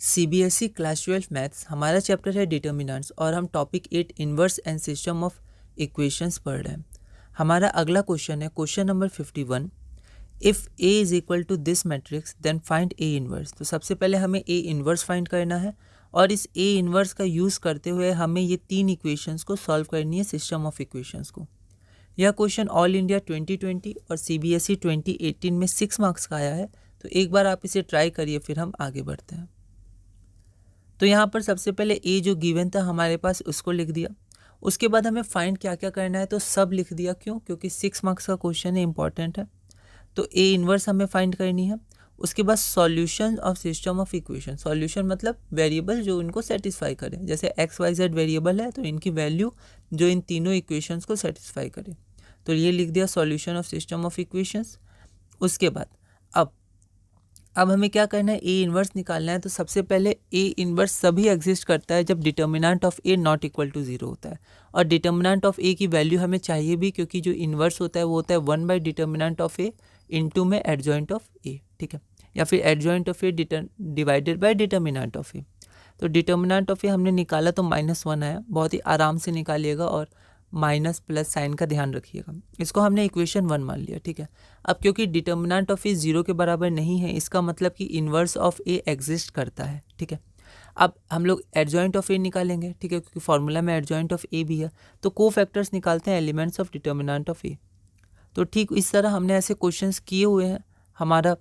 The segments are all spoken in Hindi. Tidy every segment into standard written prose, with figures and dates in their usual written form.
सीबीएसई क्लास 12 मैथ्स हमारा चैप्टर है डिटर्मिनेंट्स और हम topic 8 inverse and system of equations पढ़ रहे हैं। हमारा अगला क्वेश्चन है question number 51। If A is equal to this matrix then find A inverse. तो सबसे पहले हमें ए इन्वर्स फाइंड करना है और इस ए इन्वर्स का यूज़ करते हुए हमें ये तीन इक्वेशंस को सॉल्व करनी है, सिस्टम ऑफ इक्वेशंस को। यह क्वेश्चन ऑल इंडिया 2020 और सीबीएसई 2018 में 6 मार्क्स का आया है। तो एक बार आप इसे ट्राई करिए, फिर हम आगे बढ़ते हैं। तो यहाँ पर सबसे पहले ए जो गिवन था हमारे पास उसको लिख दिया। उसके बाद हमें फाइंड क्या क्या करना है, तो सब लिख दिया। क्यों? क्योंकि 6 मार्क्स का क्वेश्चन है, इंपॉर्टेंट है। तो ए इन्वर्स हमें फाइंड करनी है। उसके बाद solution of system of equation. Solution मतलब वेरिएबल जो इनको सेटिस्फाई करे। जैसे एक्स वाई जेड वेरिएबल है तो इनकी वैल्यू जो इन तीनों इक्वेशंस को सेटिस्फाई करे। तो ये लिख दिया solution of system of equations. उसके बाद अब हमें क्या करना है, ए इन्वर्स निकालना है। तो सबसे पहले ए इन्वर्स सभी एग्जिस्ट करता है जब determinant of A not equal to 0 होता है। और डिटर्मिनेंट ऑफ ए की वैल्यू हमें चाहिए भी, क्योंकि जो इन्वर्स होता है वो होता है 1 by determinant of A into में एडजॉइंट ऑफ ए, ठीक है, या फिर adjoint of A divided by determinant of A. तो डिटर्मिनेंट ऑफ ए हमने निकाला तो -1 आया। बहुत ही आराम से निकालिएगा और माइनस प्लस साइन का ध्यान रखिएगा। इसको हमने इक्वेशन 1 मान लिया, ठीक है। अब क्योंकि डिटर्मिनेंट ऑफ ए 0 के बराबर नहीं है, इसका मतलब कि इन्वर्स ऑफ ए एग्जिस्ट करता है, ठीक है। अब हम लोग एडजॉइंट ऑफ ए निकालेंगे, ठीक है, क्योंकि फॉर्मूला में एडजॉइंट ऑफ ए भी है। तो को फैक्टर्स निकालते हैं elements of determinant of A. तो ठीक इस तरह हमने ऐसे क्वेश्चंस किए हुए हैं। हमारा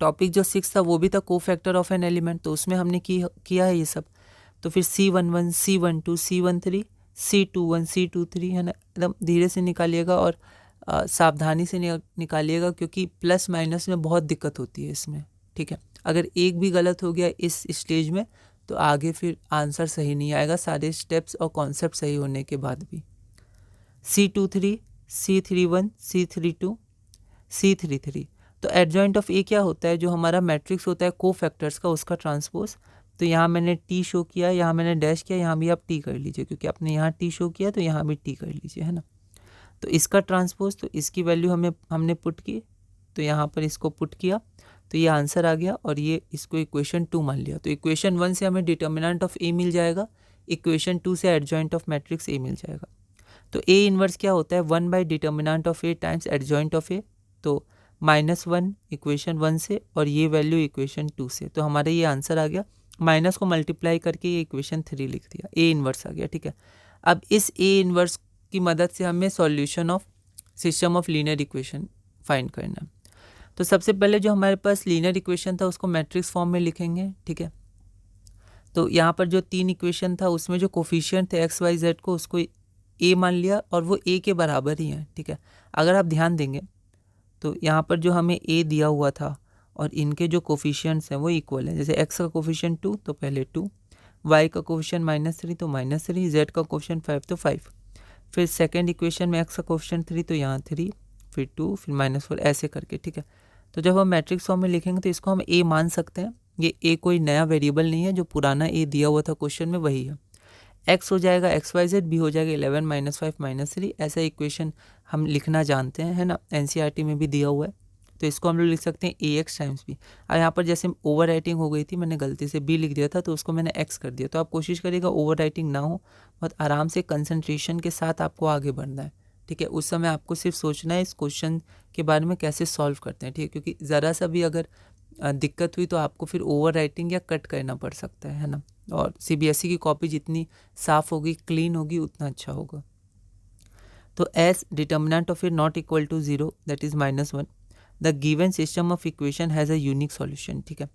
टॉपिक जो 6 था वो भी था को फैक्टर ऑफ एन एलिमेंट, तो उसमें हमने किया है ये सब। तो फिर C11, C12, C13, C21, C23 है ना, एकदम धीरे से निकालिएगा और सावधानी से निकालिएगा, क्योंकि प्लस माइनस में बहुत दिक्कत होती है इसमें, ठीक है। अगर एक भी गलत हो गया इस स्टेज में तो आगे फिर आंसर सही नहीं आएगा, सारे स्टेप्स और कॉन्सेप्ट सही होने के बाद भी। C23, C31, C32, C33। तो एडजॉइंट ऑफ ए क्या होता है, जो हमारा मैट्रिक्स होता है को फैक्टर्स का, उसका ट्रांसपोज। तो यहाँ मैंने टी शो किया, यहाँ मैंने डैश किया, यहाँ भी आप टी कर लीजिए, क्योंकि आपने यहाँ टी शो किया तो यहाँ भी टी कर लीजिए, है ना। तो इसका ट्रांसपोज, तो इसकी वैल्यू हमने पुट की, तो यहाँ पर इसको पुट किया तो ये आंसर आ गया। और ये इसको इक्वेशन 2 मान लिया। तो इक्वेशन 1 से हमें डिटर्मिनेंट ऑफ ए मिल जाएगा, इक्वेशन 2 से एडजॉइंट ऑफ मैट्रिक्स ए मिल जाएगा। तो ए इन्वर्स क्या होता है, 1 by determinant of A times adjoint of A. तो -1 इक्वेशन 1 से और ये वैल्यू इक्वेशन 2 से। तो हमारा ये आंसर आ गया। माइनस को मल्टीप्लाई करके ये इक्वेशन 3 लिख दिया, ए इन्वर्स आ गया, ठीक है। अब इस ए इन्वर्स की मदद से हमें solution of system of linear equation find करना। तो सबसे पहले जो हमारे पास लीनियर इक्वेशन था उसको मैट्रिक्स फॉर्म में लिखेंगे, ठीक है। तो यहाँ पर जो 3 इक्वेशन था उसमें जो कोफिशिएंट थे एक्स वाई जेड को, उसको ए मान लिया और वो ए के बराबर ही है, ठीक है। अगर आप ध्यान देंगे तो यहाँ पर जो हमें ए दिया हुआ था और इनके जो कोफिशिएंट्स हैं वो इक्वल है। जैसे एक्स का कोफिशिएंट 2 तो पहले 2, वाई का कोफिशिएंट -3 तो -3, जेड का कोफिशिएंट 5 तो 5। फिर सेकंड इक्वेशन में एक्स का कोफिशिएंट 3 तो यहाँ 3, फिर 2, फिर -4, ऐसे करके, ठीक है। तो जब हम मैट्रिक्स फॉर्म में लिखेंगे तो इसको हम ए मान सकते हैं। ये ए कोई नया वेरिएबल नहीं है, जो पुराना ए दिया हुआ था क्वेश्चन में वही है। एक्स हो जाएगा एक्स वाई जेड, बी हो जाएगा 11 -5 -3। ऐसा इक्वेशन हम लिखना जानते हैं, है ना, एनसीईआरटी में भी दिया हुआ है। तो इसको हम लोग लिख सकते हैं ए एक्स टाइम्स बी। और यहाँ पर जैसे ओवर राइटिंग हो गई थी, मैंने गलती से बी लिख दिया था तो उसको मैंने एक्स कर दिया। तो आप कोशिश करिएगा ओवर राइटिंग ना हो, बहुत आराम से कंसंट्रेशन के साथ आपको आगे बढ़ना है, ठीक है। उस समय आपको सिर्फ सोचना है इस क्वेश्चन के बारे में कैसे सॉल्व करते हैं, ठीक है, क्योंकि ज़रा सा भी अगर दिक्कत हुई तो आपको फिर ओवर राइटिंग या कट करना पड़ सकता है ना। और सीबीएसई की कॉपी जितनी साफ़ होगी, क्लीन होगी, उतना अच्छा होगा। तो as determinant of A not equal to 0 that is -1, the given system of equation has a unique solution, ठीक है।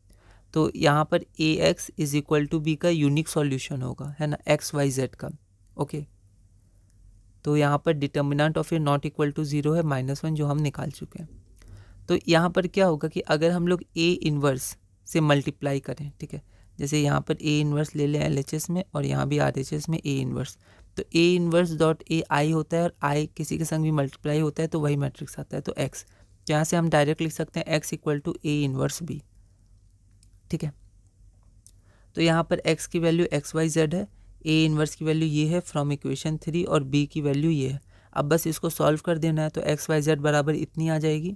तो यहाँ पर A X is equal to B का यूनिक सॉल्यूशन होगा, है ना, एक्स वाई जेड का, ओके। तो यहाँ पर determinant of A not equal to 0 है -1, जो हम निकाल चुके हैं। तो यहाँ पर क्या होगा कि अगर हम लोग ए इन्वर्स से मल्टीप्लाई करें, ठीक है, जैसे यहाँ पर ए इन्वर्स ले लें LHS में और यहाँ भी RHS में ए इन्वर्स, तो ए इन्वर्स डॉट ए आई होता है और आई किसी के संग भी मल्टीप्लाई होता है तो वही मैट्रिक्स आता है, तो एक्स। यहाँ से हम डायरेक्ट लिख सकते हैं x equal to A inverse B, ठीक है। तो यहाँ पर एक्स की वैल्यू एक्स वाई जेड है, ए इन्वर्स की वैल्यू ये है फ्रॉम इक्वेशन 3 और बी की वैल्यू ये है। अब बस इसको सॉल्व कर देना है, तो एक्स वाई जेड बराबर इतनी आ जाएगी।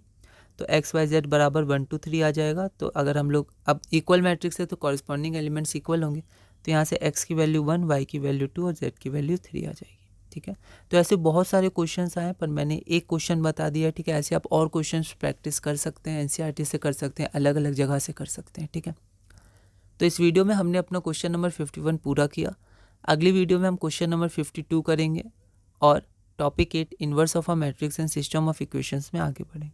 तो एक्स वाई जेड बराबर 1 2 3 आ जाएगा। तो अगर हम लोग अब इक्वल मैट्रिक्स है तो कॉरस्पॉन्डिंग एलिमेंट्स इक्वल होंगे, तो यहाँ से एक्स की वैल्यू 1, वाई की वैल्यू 2 और जेड की वैल्यू 3 आ जाएगी। ठीक है, तो ऐसे बहुत सारे क्वेश्चंस आए पर मैंने एक क्वेश्चन बता दिया। ठीक है, ऐसे आप और क्वेश्चंस प्रैक्टिस कर सकते हैं, एनसीईआरटी से कर सकते हैं, अलग अलग जगह से कर सकते हैं। ठीक है, तो इस वीडियो में हमने अपना क्वेश्चन नंबर 51 पूरा किया। अगली वीडियो में हम क्वेश्चन नंबर 52 करेंगे और topic 8 inverse of a matrix and system of equations में आगे बढ़ेंगे।